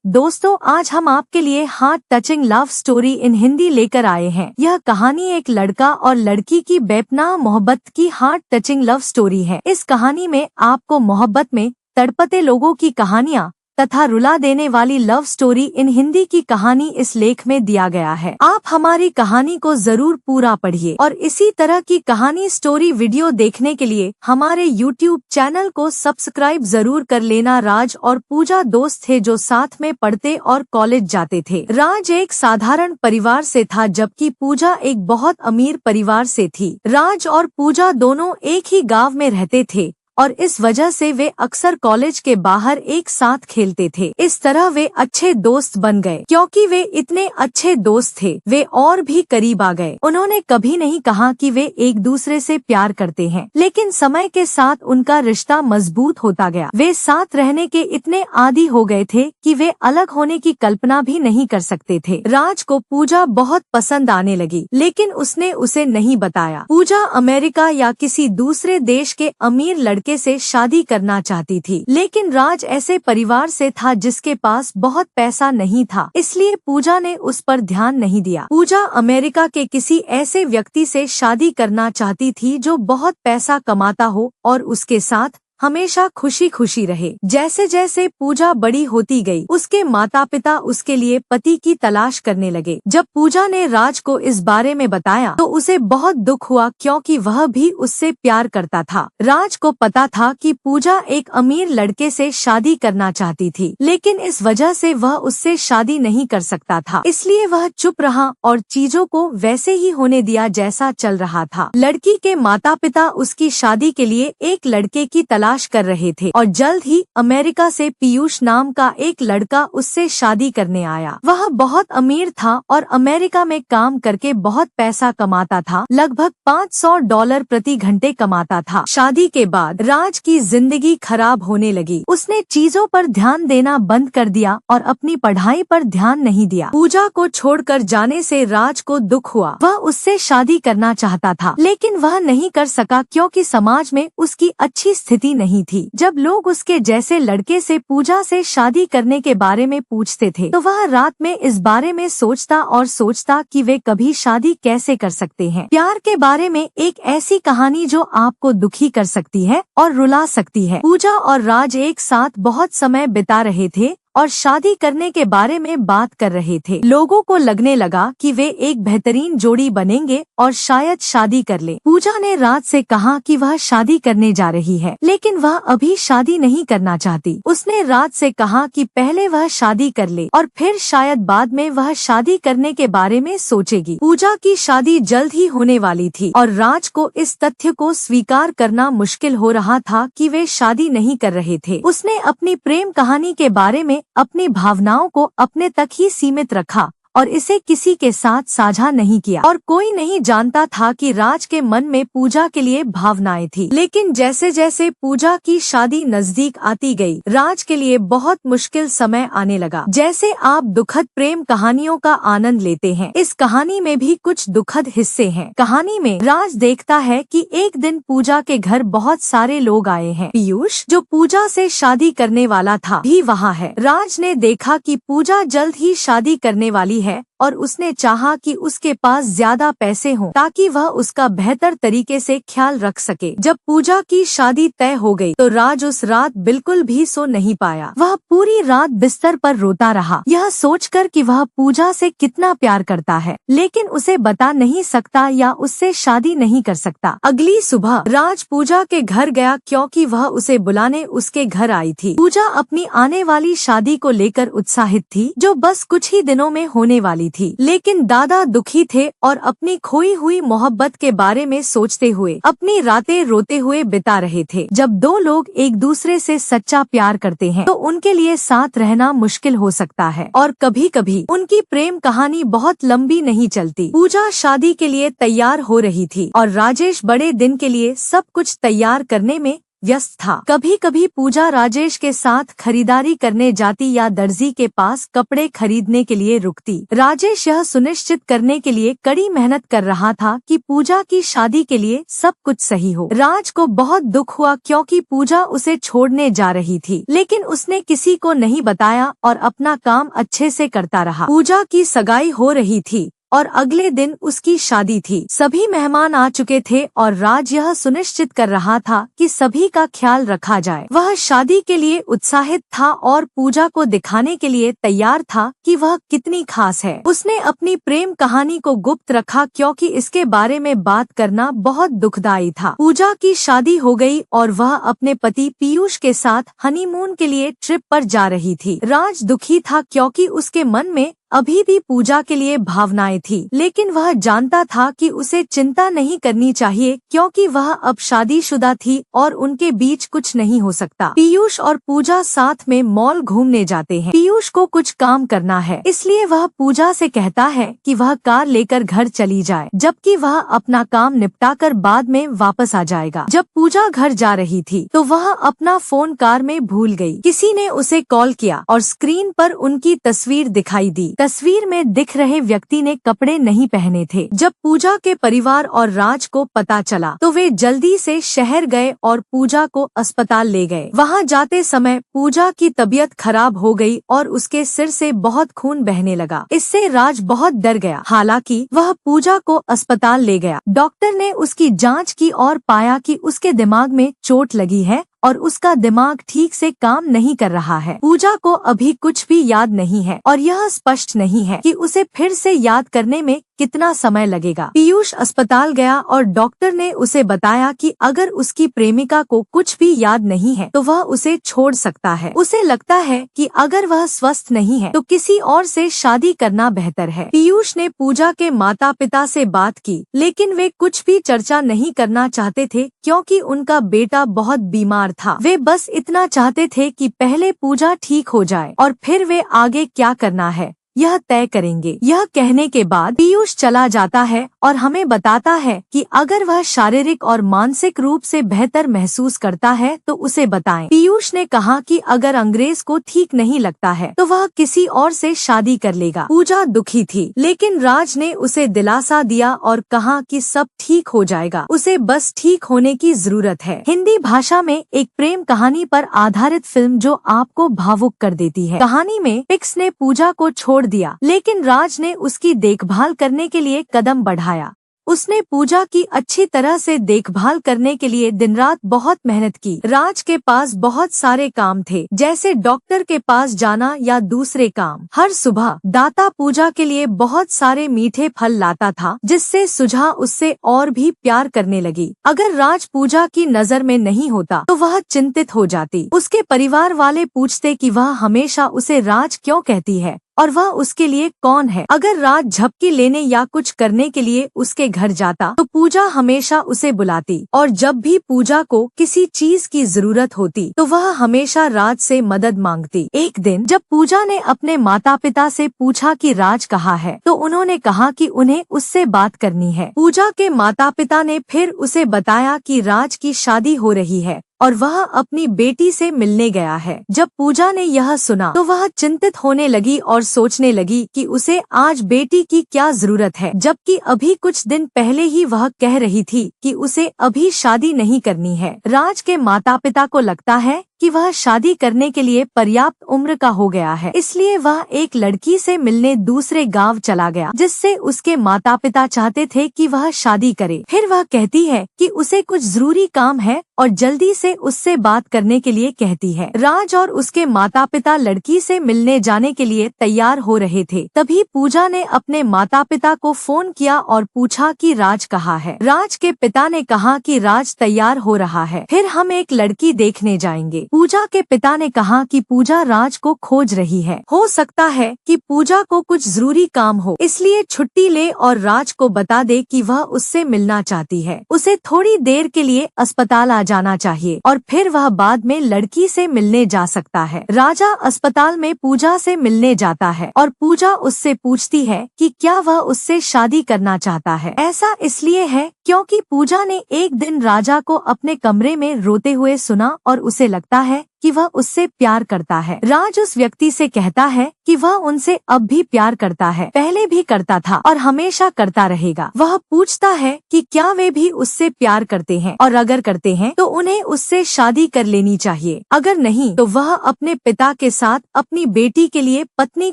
दोस्तों, आज हम आपके लिए heart touching love story in Hindi लेकर आए हैं। यह कहानी एक लड़का और लड़की की बेपनाह मोहब्बत की हार्ट टचिंग लव स्टोरी है। इस कहानी में आपको मोहब्बत में तड़पते लोगों की कहानियाँ तथा रुला देने वाली लव स्टोरी इन हिंदी की कहानी इस लेख में दिया गया है। आप हमारी कहानी को जरूर पूरा पढ़िए और इसी तरह की कहानी स्टोरी वीडियो देखने के लिए हमारे YouTube चैनल को सब्सक्राइब जरूर कर लेना। राज और पूजा दोस्त थे जो साथ में पढ़ते और कॉलेज जाते थे। राज एक साधारण परिवार से था जबकि पूजा एक बहुत अमीर परिवार से थी। राज और पूजा दोनों एक ही गांव में रहते थे और इस वजह से वे अक्सर कॉलेज के बाहर एक साथ खेलते थे। इस तरह वे अच्छे दोस्त बन गए। क्योंकि वे इतने अच्छे दोस्त थे, वे और भी करीब आ गए। उन्होंने कभी नहीं कहा कि वे एक दूसरे से प्यार करते हैं, लेकिन समय के साथ उनका रिश्ता मजबूत होता गया। वे साथ रहने के इतने आदी हो गए थे कि वे अलग होने की कल्पना भी नहीं कर सकते थे। राज को पूजा बहुत पसंद आने लगी, लेकिन उसने उसे नहीं बताया। पूजा अमेरिका या किसी दूसरे देश के अमीर लड़के से शादी करना चाहती थी, लेकिन राज ऐसे परिवार से था जिसके पास बहुत पैसा नहीं था, इसलिए पूजा ने उस पर ध्यान नहीं दिया। पूजा अमेरिका के किसी ऐसे व्यक्ति से शादी करना चाहती थी जो बहुत पैसा कमाता हो और उसके साथ हमेशा खुशी खुशी रहे। जैसे जैसे पूजा बड़ी होती गई, उसके माता पिता उसके लिए पति की तलाश करने लगे। जब पूजा ने राज को इस बारे में बताया तो उसे बहुत दुख हुआ, क्योंकि वह भी उससे प्यार करता था। राज को पता था कि पूजा एक अमीर लड़के से शादी करना चाहती थी, लेकिन इस वजह से वह उससे शादी नहीं कर सकता था, इसलिए वह चुप रहा और चीजों को वैसे ही होने दिया जैसा चल रहा था। लड़की के माता पिता उसकी शादी के लिए एक लड़के की तलाश कर रहे थे और जल्द ही अमेरिका से पीयूष नाम का एक लड़का उससे शादी करने आया। वह बहुत अमीर था और अमेरिका में काम करके बहुत पैसा कमाता था, लगभग $500 प्रति घंटे कमाता था। शादी के बाद राज की जिंदगी खराब होने लगी। उसने चीजों पर ध्यान देना बंद कर दिया और अपनी पढ़ाई पर ध्यान नहीं दिया। पूजा को छोड़कर जाने से राज को दुख हुआ। वह उससे शादी करना चाहता था, लेकिन वह नहीं कर सका क्योंकि समाज में उसकी अच्छी स्थिति नहीं थी। जब लोग उसके जैसे लड़के से पूजा से शादी करने के बारे में पूछते थे तो वह रात में इस बारे में सोचता और सोचता कि वे कभी शादी कैसे कर सकते हैं। प्यार के बारे में एक ऐसी कहानी जो आपको दुखी कर सकती है और रुला सकती है। पूजा और राज एक साथ बहुत समय बिता रहे थे और शादी करने के बारे में बात कर रहे थे। लोगों को लगने लगा कि वे एक बेहतरीन जोड़ी बनेंगे और शायद शादी कर ले। पूजा ने राज से कहा कि वह शादी करने जा रही है, लेकिन वह अभी शादी नहीं करना चाहती। उसने राज से कहा कि पहले वह शादी कर ले और फिर शायद बाद में वह शादी करने के बारे में सोचेगी। पूजा की शादी जल्द ही होने वाली थी और राज को इस तथ्य को स्वीकार करना मुश्किल हो रहा था कि वे शादी नहीं कर रहे थे। उसने अपनी प्रेम कहानी के बारे में अपनी भावनाओं को अपने तक ही सीमित रखा और इसे किसी के साथ साझा नहीं किया और कोई नहीं जानता था कि राज के मन में पूजा के लिए भावनाएं थी। लेकिन जैसे जैसे पूजा की शादी नजदीक आती गई, राज के लिए बहुत मुश्किल समय आने लगा। जैसे आप दुखद प्रेम कहानियों का आनंद लेते हैं, इस कहानी में भी कुछ दुखद हिस्से हैं। कहानी में राज देखता है कि एक दिन पूजा के घर बहुत सारे लोग आए हैं। पीयूष, जो पूजा से शादी करने वाला था, भी वहाँ है। राज ने देखा कि पूजा जल्द ही शादी करने वाली है और उसने चाहा कि उसके पास ज्यादा पैसे हों ताकि वह उसका बेहतर तरीके से ख्याल रख सके। जब पूजा की शादी तय हो गई तो राज उस रात बिल्कुल भी सो नहीं पाया। वह पूरी रात बिस्तर पर रोता रहा, यह सोचकर कि वह पूजा से कितना प्यार करता है, लेकिन उसे बता नहीं सकता या उससे शादी नहीं कर सकता। अगली सुबह राज पूजा के घर गया क्योंकि वह उसे बुलाने उसके घर आई थी। पूजा अपनी आने वाली शादी को लेकर उत्साहित थी, जो बस कुछ ही दिनों में होने वाली थी। लेकिन दादा दुखी थे और अपनी खोई हुई मोहब्बत के बारे में सोचते हुए अपनी रातें रोते हुए बिता रहे थे। जब दो लोग एक दूसरे से सच्चा प्यार करते हैं तो उनके लिए साथ रहना मुश्किल हो सकता है और कभी कभी उनकी प्रेम कहानी बहुत लंबी नहीं चलती। पूजा शादी के लिए तैयार हो रही थी और राजेश बड़े दिन के लिए सब कुछ तैयार करने में व्यस्त था। कभी कभी पूजा राजेश के साथ खरीदारी करने जाती या दर्जी के पास कपड़े खरीदने के लिए रुकती। राजेश यह सुनिश्चित करने के लिए कड़ी मेहनत कर रहा था कि पूजा की शादी के लिए सब कुछ सही हो। राज को बहुत दुख हुआ क्योंकि पूजा उसे छोड़ने जा रही थी, लेकिन उसने किसी को नहीं बताया और अपना काम अच्छे से करता रहा। पूजा की सगाई हो रही थी और अगले दिन उसकी शादी थी। सभी मेहमान आ चुके थे और राज यह सुनिश्चित कर रहा था कि सभी का ख्याल रखा जाए। वह शादी के लिए उत्साहित था और पूजा को दिखाने के लिए तैयार था कि वह कितनी खास है। उसने अपनी प्रेम कहानी को गुप्त रखा क्योंकि इसके बारे में बात करना बहुत दुखदायी था। पूजा की शादी हो गई और वह अपने पति पीयूष के साथ हनीमून के लिए ट्रिप पर जा रही थी। राज दुखी था क्योंकि उसके मन में अभी भी पूजा के लिए भावनाएं थी, लेकिन वह जानता था कि उसे चिंता नहीं करनी चाहिए क्योंकि वह अब शादीशुदा थी और उनके बीच कुछ नहीं हो सकता। पीयूष और पूजा साथ में मॉल घूमने जाते हैं। पीयूष को कुछ काम करना है, इसलिए वह पूजा से कहता है कि वह कार लेकर घर चली जाए, जबकि वह अपना काम निपटाकर बाद में वापस आ जाएगा। जब पूजा घर जा रही थी तो वह अपना फोन कार में भूल गई। किसी ने उसे कॉल किया और स्क्रीन पर उनकी तस्वीर दिखाई दी। तस्वीर में दिख रहे व्यक्ति ने कपड़े नहीं पहने थे। जब पूजा के परिवार और राज को पता चला तो वे जल्दी से शहर गए और पूजा को अस्पताल ले गए। वहां जाते समय पूजा की तबीयत खराब हो गई और उसके सिर से बहुत खून बहने लगा। इससे राज बहुत डर गया। हालांकि वह पूजा को अस्पताल ले गया। डॉक्टर ने उसकी जांच की और पाया कि उसके दिमाग में चोट लगी है और उसका दिमाग ठीक से काम नहीं कर रहा है। पूजा को अभी कुछ भी याद नहीं है और यह स्पष्ट नहीं है कि उसे फिर से याद करने में कितना समय लगेगा। पीयूष अस्पताल गया और डॉक्टर ने उसे बताया कि अगर उसकी प्रेमिका को कुछ भी याद नहीं है तो वह उसे छोड़ सकता है। उसे लगता है कि अगर वह स्वस्थ नहीं है तो किसी और से शादी करना बेहतर है। पीयूष ने पूजा के माता पिता से बात की, लेकिन वे कुछ भी चर्चा नहीं करना चाहते थे क्योंकि उनका बेटा बहुत बीमार था। वे बस इतना चाहते थे कि पहले पूजा ठीक हो जाए और फिर वे आगे क्या करना है यह तय करेंगे। यह कहने के बाद पीयूष चला जाता है और हमें बताता है कि अगर वह शारीरिक और मानसिक रूप से बेहतर महसूस करता है तो उसे बताएं। पीयूष ने कहा कि अगर अंग्रेज को ठीक नहीं लगता है तो वह किसी और से शादी कर लेगा। पूजा दुखी थी, लेकिन राज ने उसे दिलासा दिया और कहा कि सब ठीक हो जाएगा, उसे बस ठीक होने की जरूरत है। हिंदी भाषा में एक प्रेम कहानी पर आधारित फिल्म जो आपको भावुक कर देती है। कहानी में पिक्स ने पूजा को छोड़ दिया, लेकिन राज ने उसकी देखभाल करने के लिए कदम बढ़ाया। उसने पूजा की अच्छी तरह से देखभाल करने के लिए दिन रात बहुत मेहनत की। राज के पास बहुत सारे काम थे, जैसे डॉक्टर के पास जाना या दूसरे काम। हर सुबह दाता पूजा के लिए बहुत सारे मीठे फल लाता था, जिससे सुझा उससे और भी प्यार करने लगी। अगर राज पूजा की नजर में नहीं होता तो वह चिंतित हो जाती। उसके परिवार वाले पूछते कि वह हमेशा उसे राज क्यों कहती है और वह उसके लिए कौन है। अगर राज झपकी लेने या कुछ करने के लिए उसके घर जाता तो पूजा हमेशा उसे बुलाती और जब भी पूजा को किसी चीज की जरूरत होती तो वह हमेशा राज से मदद मांगती। एक दिन जब पूजा ने अपने माता पिता से पूछा कि राज कहाँ है तो उन्होंने कहा कि उन्हें उससे बात करनी है। पूजा के माता पिता ने फिर उसे बताया कि राज की शादी हो रही है और वह अपनी बेटी से मिलने गया है। जब पूजा ने यह सुना तो वह चिंतित होने लगी और सोचने लगी कि उसे आज बेटी की क्या जरूरत है, जबकि अभी कुछ दिन पहले ही वह कह रही थी कि उसे अभी शादी नहीं करनी है। राज के माता पिता को लगता है कि वह शादी करने के लिए पर्याप्त उम्र का हो गया है, इसलिए वह एक लड़की से मिलने दूसरे गांव चला गया, जिससे उसके माता पिता चाहते थे कि वह शादी करे। फिर वह कहती है कि उसे कुछ जरूरी काम है और जल्दी से उससे बात करने के लिए कहती है। राज और उसके माता पिता लड़की से मिलने जाने के लिए तैयार हो रहे थे। तभी पूजा ने अपने माता पिता को फोन किया और पूछा कि राज कहाँ है। राज के पिता ने कहा कि राज तैयार हो रहा है, फिर हम एक लड़की देखने जाएंगे। पूजा के पिता ने कहा कि पूजा राज को खोज रही है, हो सकता है कि पूजा को कुछ जरूरी काम हो, इसलिए छुट्टी ले और राज को बता दे कि वह उससे मिलना चाहती है। उसे थोड़ी देर के लिए अस्पताल आ जाना चाहिए और फिर वह बाद में लड़की से मिलने जा सकता है। राजा अस्पताल में पूजा से मिलने जाता है और पूजा उससे पूछती है कि क्या वह उससे शादी करना चाहता है। ऐसा इसलिए है क्योंकि पूजा ने एक दिन राजा को अपने कमरे में रोते हुए सुना और उसे लगता है कि वह उससे प्यार करता है। राज उस व्यक्ति से कहता है कि वह उनसे अब भी प्यार करता है, पहले भी करता था और हमेशा करता रहेगा। वह पूछता है कि क्या वे भी उससे प्यार करते हैं और अगर करते हैं तो उन्हें उससे शादी कर लेनी चाहिए, अगर नहीं तो वह अपने पिता के साथ अपनी बेटी के लिए पत्नी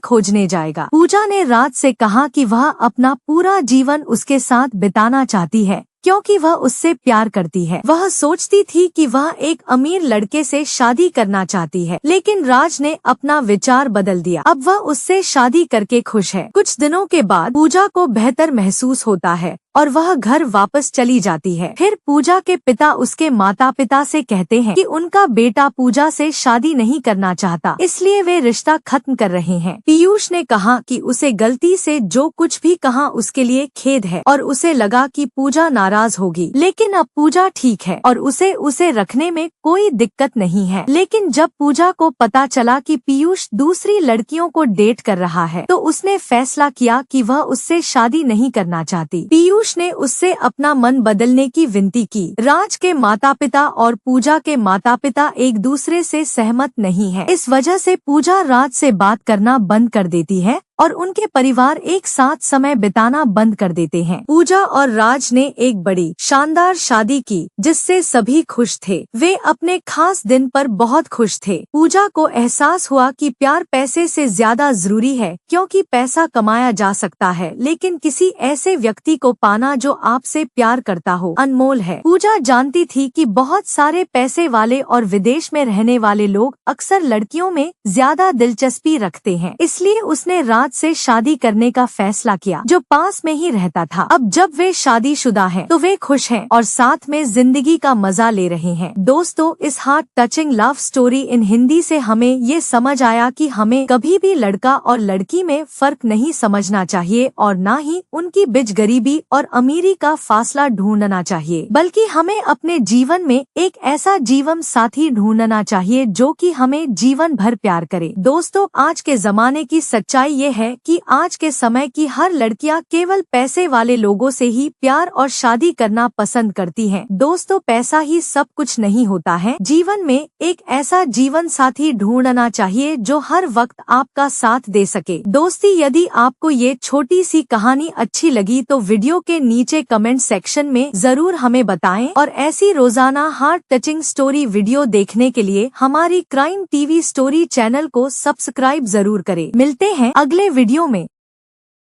खोजने जाएगा। पूजा ने राज से कहा कि वह अपना पूरा जीवन उसके साथ बिताना चाहती है क्योंकि वह उससे प्यार करती है। वह सोचती थी कि वह एक अमीर लड़के से शादी करना चाहती है, लेकिन राज ने अपना विचार बदल दिया। अब वह उससे शादी करके खुश है। कुछ दिनों के बाद पूजा को बेहतर महसूस होता है और वह घर वापस चली जाती है। फिर पूजा के पिता उसके माता पिता से कहते हैं कि उनका बेटा पूजा से शादी नहीं करना चाहता, इसलिए वे रिश्ता खत्म कर रहे हैं। पीयूष ने कहा कि उसे गलती से जो कुछ भी कहा उसके लिए खेद है और उसे लगा कि पूजा नाराज होगी, लेकिन अब पूजा ठीक है और उसे रखने में कोई दिक्कत नहीं है। लेकिन जब पूजा को पता चला कि पीयूष दूसरी लड़कियों को डेट कर रहा है तो उसने फैसला किया कि वह उससे शादी नहीं करना चाहती। पीयूष ने उससे अपना मन बदलने की विनती की। राज के माता पिता और पूजा के माता पिता एक दूसरे से सहमत नहीं है। इस वजह से पूजा राज से बात करना बंद कर देती है और उनके परिवार एक साथ समय बिताना बंद कर देते हैं। पूजा और राज ने एक बड़ी शानदार शादी की जिससे सभी खुश थे। वे अपने खास दिन पर बहुत खुश थे। पूजा को एहसास हुआ कि प्यार पैसे से ज्यादा जरूरी है, क्योंकि पैसा कमाया जा सकता है लेकिन किसी ऐसे व्यक्ति को पाना जो आपसे प्यार करता हो अनमोल है। पूजा जानती थी कि बहुत सारे पैसे वाले और विदेश में रहने वाले लोग अक्सर लड़कियों में ज्यादा दिलचस्पी रखते हैं, इसलिए उसने राज से शादी करने का फैसला किया जो पास में ही रहता था। अब जब वे शादीशुदा हैं तो वे खुश हैं और साथ में जिंदगी का मजा ले रहे हैं। दोस्तों, इस heart touching love story in Hindi से हमें ये समझ आया कि हमें कभी भी लड़का और लड़की में फर्क नहीं समझना चाहिए और न ही उनकी बीच गरीबी और अमीरी का फासला ढूंढना चाहिए, बल्कि हमें अपने जीवन में एक ऐसा जीवन साथी ढूंढना चाहिए जो कि हमें जीवन भर प्यार करे। दोस्तों, आज के जमाने की सच्चाई ये है कि आज के समय की हर लड़कियां केवल पैसे वाले लोगों से ही प्यार और शादी करना पसंद करती हैं। दोस्तों, पैसा ही सब कुछ नहीं होता है। जीवन में एक ऐसा जीवन साथी ढूंढना चाहिए जो हर वक्त आपका साथ दे सके। दोस्ती, यदि आपको ये छोटी सी कहानी अच्छी लगी तो वीडियो के नीचे कमेंट सेक्शन में जरूर हमें बताएं और ऐसी रोजाना हार्ट टचिंग स्टोरी वीडियो देखने के लिए हमारी क्राइम टीवी स्टोरी चैनल को सब्सक्राइब जरूर करें। मिलते हैं अगले वीडियो में।